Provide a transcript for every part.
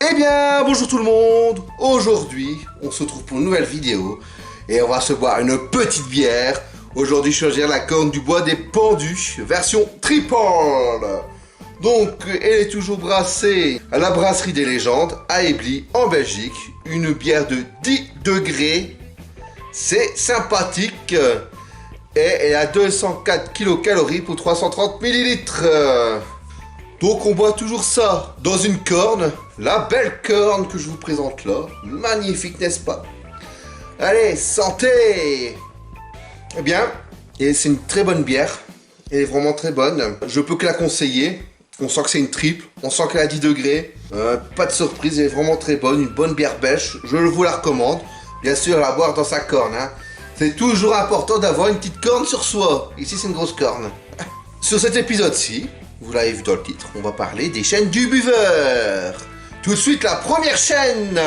Eh bien, bonjour tout le monde. Aujourd'hui, on se retrouve pour une nouvelle vidéo et on va se boire une petite bière. Aujourd'hui, je choisirai la corne du bois des pendus, version triple. Donc, elle est toujours brassée à la brasserie des légendes, à Ebly, en Belgique. Une bière de 10 degrés. C'est sympathique. Et elle a 204 kcal pour 330 ml. Donc on boit toujours ça dans une corne, la belle corne que je vous présente là. Magnifique, n'est-ce pas? Allez, santé! Eh bien, et c'est une très bonne bière. Elle est vraiment très bonne. Je peux que la conseiller. On sent que c'est une triple, on sent qu'elle a 10 degrés. Pas de surprise, elle est vraiment très bonne. Une bonne bière belge, je vous la recommande. Bien sûr, à la boire dans sa corne. Hein. C'est toujours important d'avoir une petite corne sur soi. Ici, c'est une grosse corne. Sur cet épisode-ci, vous l'avez vu dans le titre, on va parler des chaînes du buveur. Tout de suite, la première chaîne.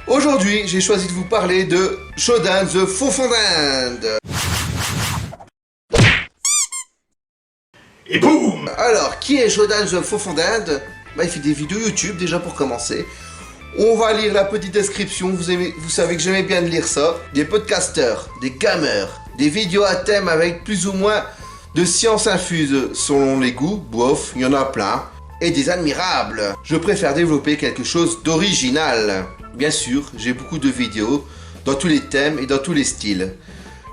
Aujourd'hui, j'ai choisi de vous parler de Shodan the Faux Fond d'Inde. Et boum! Alors, qui est Shodan the Faux Fond d'Inde? Il fait des vidéos YouTube, déjà pour commencer. On va lire la petite description, vous savez que j'aimais bien lire ça. Des podcasteurs, des gamers, des vidéos à thème avec plus ou moins de science infuse selon les goûts, bof, il y en a plein. Et des admirables. Je préfère développer quelque chose d'original. Bien sûr, j'ai beaucoup de vidéos dans tous les thèmes et dans tous les styles.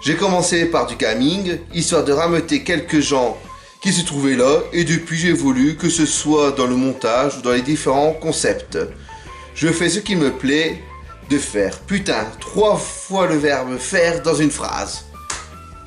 J'ai commencé par du gaming, histoire de rameuter quelques gens qui se trouvaient là, et depuis j'ai voulu que ce soit dans le montage ou dans les différents concepts. Je fais ce qui me plaît de faire. Putain, 3 fois le verbe faire dans une phrase.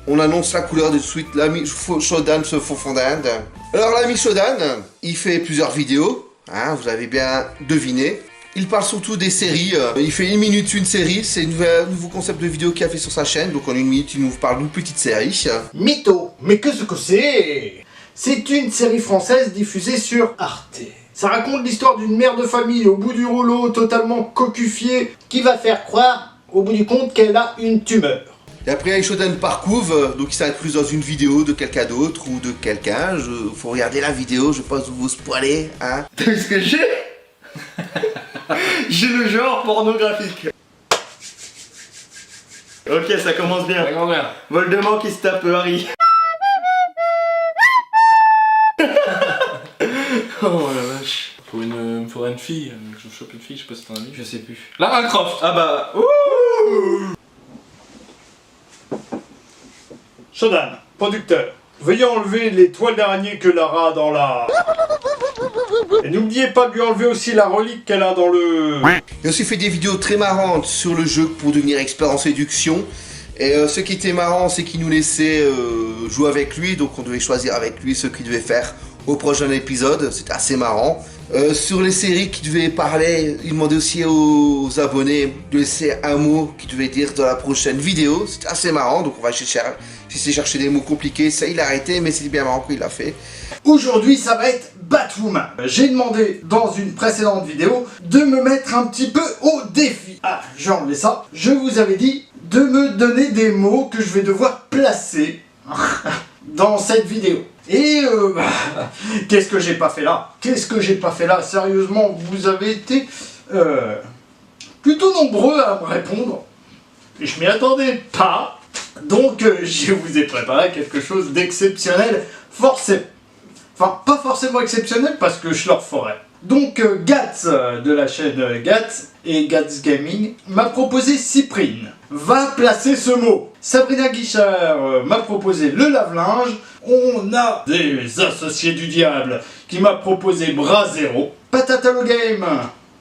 On annonce la couleur de suite, l'ami Shodan se Faux Fond d'Inde. Alors l'ami Shodan, il fait plusieurs vidéos, hein, vous avez bien deviné. Il parle surtout des séries, il fait 1 minute une série, c'est un nouveau concept de vidéo qu'il a fait sur sa chaîne. Donc en 1 minute, il nous parle d'une petite série. Mytho! Mais qu'est-ce que c'est? C'est une série française diffusée sur Arte. Ça raconte l'histoire d'une mère de famille au bout du rouleau, totalement cocufiée, qui va faire croire, au bout du compte, qu'elle a une tumeur. Et après, Shodan parcourt, donc il s'arrête plus dans une vidéo de quelqu'un d'autre ou de quelqu'un. Faut regarder la vidéo, je pense vous spoiler, hein. T'as vu ce que j'ai? J'ai le genre pornographique. Ok, ça commence bien. Ça commence bien. Voldemort qui se tape Harry. Oh la vache. Faudrait une fille, je chope une fille, je sais pas si t'en as mis, je sais plus. Lara Croft. Ah bah, ouh. Shodan, producteur, veuillez enlever les toiles d'araignée que Lara a dans la... Et n'oubliez pas de lui enlever aussi la relique qu'elle a dans le... Il a aussi fait des vidéos très marrantes sur le jeu pour devenir expert en séduction. Et ce qui était marrant, c'est qu'il nous laissait jouer avec lui, donc on devait choisir avec lui ce qu'il devait faire au prochain épisode. C'était assez marrant. Sur les séries qui devaient parler, il demandait aussi aux abonnés de laisser un mot qu'il devait dire dans la prochaine vidéo. C'était assez marrant, donc on va chercher des mots compliqués. Ça, il a arrêté, mais c'était bien marrant qu'il l'a fait. Aujourd'hui, ça va être Batwoman. J'ai demandé dans une précédente vidéo de me mettre un petit peu au défi. Ah, j'ai enlevé ça. Je vous avais dit de me donner des mots que je vais devoir placer dans cette vidéo. Et qu'est-ce que j'ai pas fait là? Qu'est-ce que j'ai pas fait là? Sérieusement, vous avez été plutôt nombreux à me répondre. Et je m'y attendais pas. Donc je vous ai préparé quelque chose d'exceptionnel, forcément. Enfin, pas forcément exceptionnel parce que je leur ferai. Donc Gats de la chaîne Gats et Gats Gaming m'a proposé Cyprine. Va placer ce mot. Sabrina Guichard m'a proposé le lave-linge. On a des associés du diable qui m'a proposé Bras-Zéro. Patatalo Game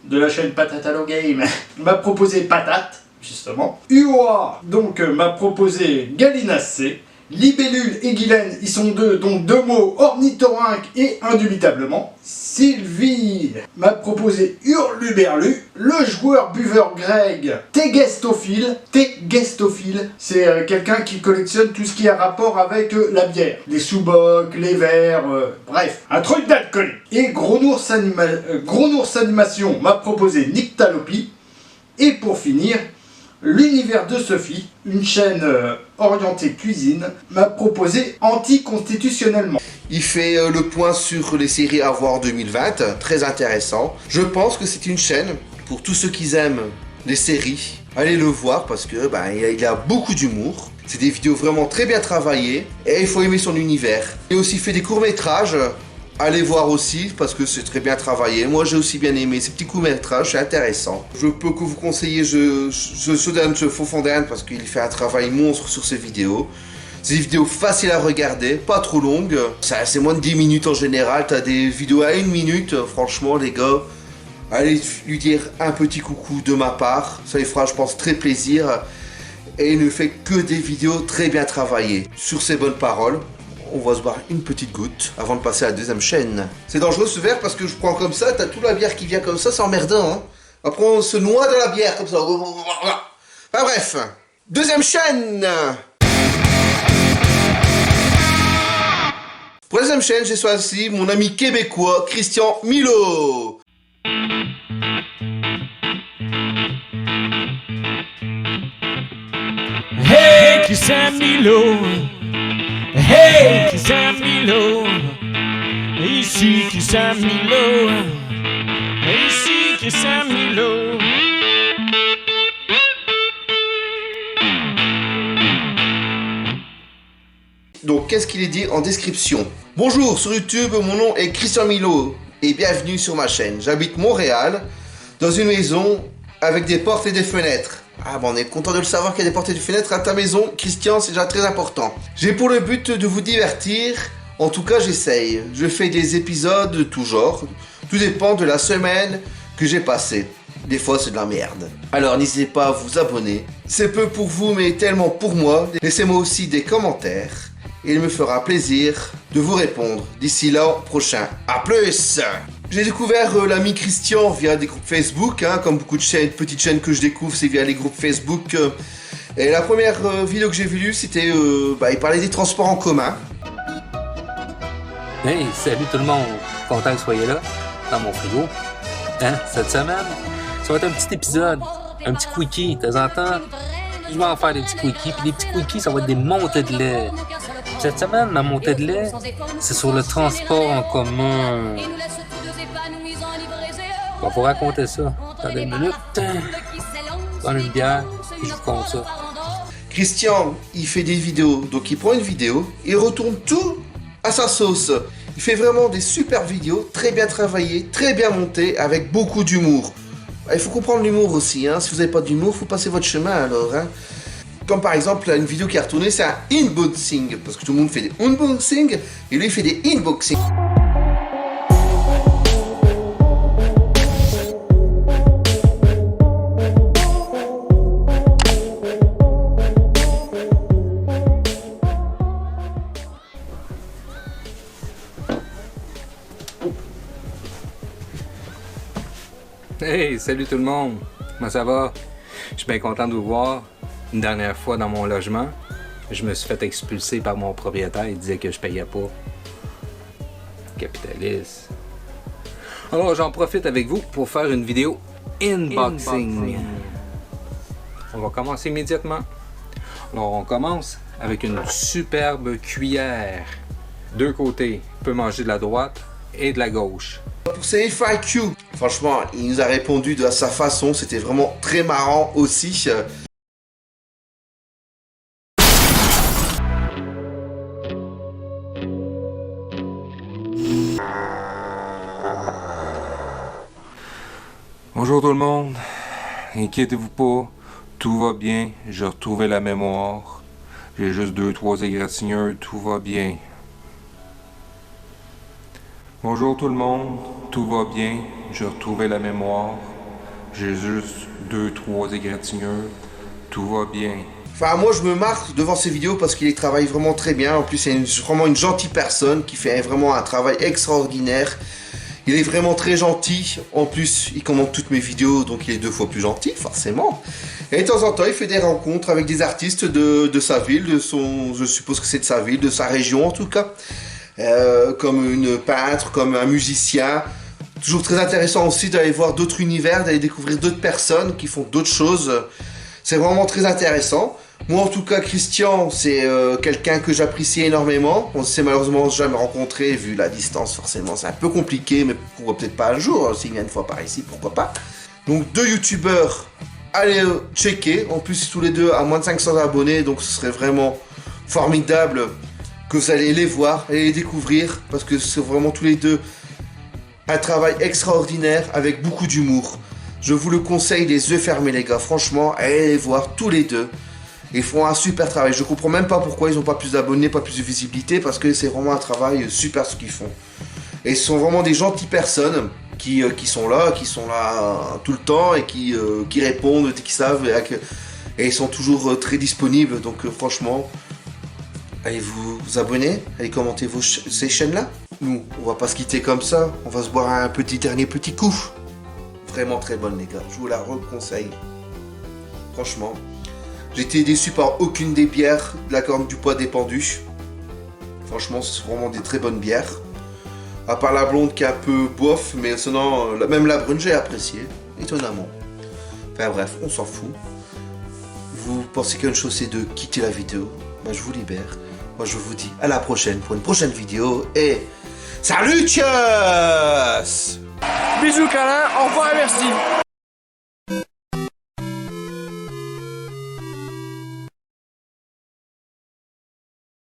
de la chaîne Patatalo Game m'a proposé Patate, justement. UOA donc m'a proposé Galinacé. Libellule et Guylaine, ils sont deux, donc 2 mots, ornithorynque et indubitablement. Sylvie m'a proposé Hurluberlu. Le joueur buveur Greg, Tegestophile. Tegestophile, c'est quelqu'un qui collectionne tout ce qui a rapport avec la bière. Les sous-bocs, les verres, bref, un truc d'alcoolique. Et Gros Nours Animation m'a proposé Nyctalopie. Et pour finir, l'univers de Sophie, une chaîne orientée cuisine, m'a proposé anticonstitutionnellement. Il fait le point sur les séries à voir en 2020, très intéressant. Je pense que c'est une chaîne pour tous ceux qui aiment les séries. Allez le voir parce que il a beaucoup d'humour. C'est des vidéos vraiment très bien travaillées et il faut aimer son univers. Il a aussi fait des courts-métrages. Allez voir aussi parce que c'est très bien travaillé. Moi j'ai aussi bien aimé ces petits courts-métrages, c'est intéressant. Je peux que vous conseiller Shodan Fofondern parce qu'il fait un travail monstre sur ses vidéos. C'est des vidéos faciles à regarder, pas trop longues. C'est moins de 10 minutes en général. T'as des vidéos à 1 minute. Franchement les gars, allez lui dire un petit coucou de ma part. Ça lui fera je pense très plaisir. Et il ne fait que des vidéos très bien travaillées. Sur ces bonnes paroles, on va se boire une petite goutte avant de passer à la deuxième chaîne. C'est dangereux ce verre parce que je prends comme ça, t'as toute la bière qui vient comme ça, c'est emmerdant. Hein. Après on se noie dans la bière comme ça. Enfin bref, deuxième chaîne. Pour la deuxième chaîne, j'ai choisi mon ami québécois Christian Milo. Hey, Christian Milo. Hey, Christian Milo. Ici Christian Milo. Ici Christian Milo. Donc, qu'est-ce qu'il est dit en description? Bonjour, sur YouTube, mon nom est Christian Milo et bienvenue sur ma chaîne. J'habite Montréal, dans une maison avec des portes et des fenêtres. Ah bon, on est content de le savoir qu'il y a des portes et des fenêtres à ta maison, Christian, c'est déjà très important. J'ai pour le but de vous divertir, en tout cas j'essaye. Je fais des épisodes de tout genre, tout dépend de la semaine que j'ai passée. Des fois c'est de la merde. Alors n'hésitez pas à vous abonner. C'est peu pour vous mais tellement pour moi. Laissez-moi aussi des commentaires. Et il me fera plaisir de vous répondre d'ici là prochain. A plus! J'ai découvert l'ami Christian via des groupes Facebook, hein, comme beaucoup de chaînes, petites chaînes que je découvre, c'est via les groupes Facebook. Et la première vidéo que j'ai vue, c'était, il parlait des transports en commun. Hey, salut tout le monde, content que vous soyez là, dans mon frigo. Hein, cette semaine, ça va être un petit épisode, un petit quickie. De temps en temps, je vais en faire des petits quickies, puis des petits quickies, ça va être des montées de lait. Cette semaine, ma montée de lait, c'est sur le transport en commun. On va vous raconter ça. Attendez une minute. Prendre une bière, puis je vous compte ça. Christian, il fait des vidéos, donc il prend une vidéo, il retourne tout à sa sauce. Il fait vraiment des super vidéos, très bien travaillées, très bien montées, avec beaucoup d'humour. Il faut comprendre l'humour aussi, hein. Si vous n'avez pas d'humour, il faut passer votre chemin alors. Hein. Comme par exemple, une vidéo qui a retourné, c'est un unboxing, parce que tout le monde fait des unboxings, et lui il fait des inboxings. Hey, salut tout le monde! Comment ça va? Je suis bien content de vous voir. Une dernière fois dans mon logement, je me suis fait expulser par mon propriétaire. Il disait que je payais pas. Capitaliste. Alors j'en profite avec vous pour faire une vidéo unboxing. On va commencer immédiatement. Alors on commence avec une superbe cuillère. Deux côtés. On peut manger de la droite et de la gauche. Pour ces FAQ, franchement, il nous a répondu de sa façon, c'était vraiment très marrant aussi. Bonjour tout le monde, inquiétez-vous pas, tout va bien, j'ai retrouvé la mémoire, j'ai juste 2-3 égratignures, tout va bien. Bonjour tout le monde, tout va bien, j'ai retrouvé la mémoire, j'ai juste 2-3 égratignures, tout va bien. Enfin, moi je me marre devant ces vidéos parce qu'il travaille vraiment très bien, en plus c'est vraiment une gentille personne qui fait vraiment un travail extraordinaire. Il est vraiment très gentil, en plus il commente toutes mes vidéos donc il est 2 fois plus gentil forcément. Et de temps en temps il fait des rencontres avec des artistes de sa ville, je suppose que c'est de sa ville, de sa région en tout cas. Comme une peintre, comme un musicien. Toujours très intéressant aussi d'aller voir d'autres univers, d'aller découvrir d'autres personnes qui font d'autres choses. C'est vraiment très intéressant. Moi, en tout cas, Christian, c'est quelqu'un que j'apprécie énormément. On ne s'est malheureusement jamais rencontré, vu la distance, forcément, c'est un peu compliqué, mais pourquoi peut-être pas un jour, s'il vient une fois par ici, pourquoi pas. Donc, 2 youtubeurs, allez checker. En plus, tous les deux à moins de 500 abonnés, donc ce serait vraiment formidable que vous allez les voir et les découvrir, parce que c'est vraiment tous les deux un travail extraordinaire avec beaucoup d'humour. Je vous le conseille les yeux fermés, les gars. Franchement, allez les voir tous les deux. Ils font un super travail. Je comprends même pas pourquoi ils n'ont pas plus d'abonnés, pas plus de visibilité, parce que c'est vraiment un travail super ce qu'ils font. Et ce sont vraiment des gentilles personnes qui sont là tout le temps et qui répondent, qui savent, et ils sont toujours très disponibles. Donc franchement, allez vous abonner, allez commenter ces chaînes-là. Nous, on va pas se quitter comme ça. On va se boire un dernier petit coup. Vraiment très bonne, les gars. Je vous la reconseille. Franchement. J'ai été déçu par aucune des bières de la Corne du Bois des Pendus. Franchement, c'est vraiment des très bonnes bières. À part la blonde qui est un peu bof, mais sinon, même la brune, j'ai apprécié. Étonnamment. Enfin bref, on s'en fout. Vous pensez qu'une chose, c'est de quitter la vidéo. Moi, je vous libère. Moi, je vous dis à la prochaine pour une prochaine vidéo. Et salut, tchuss! Bisous câlin, au revoir et merci.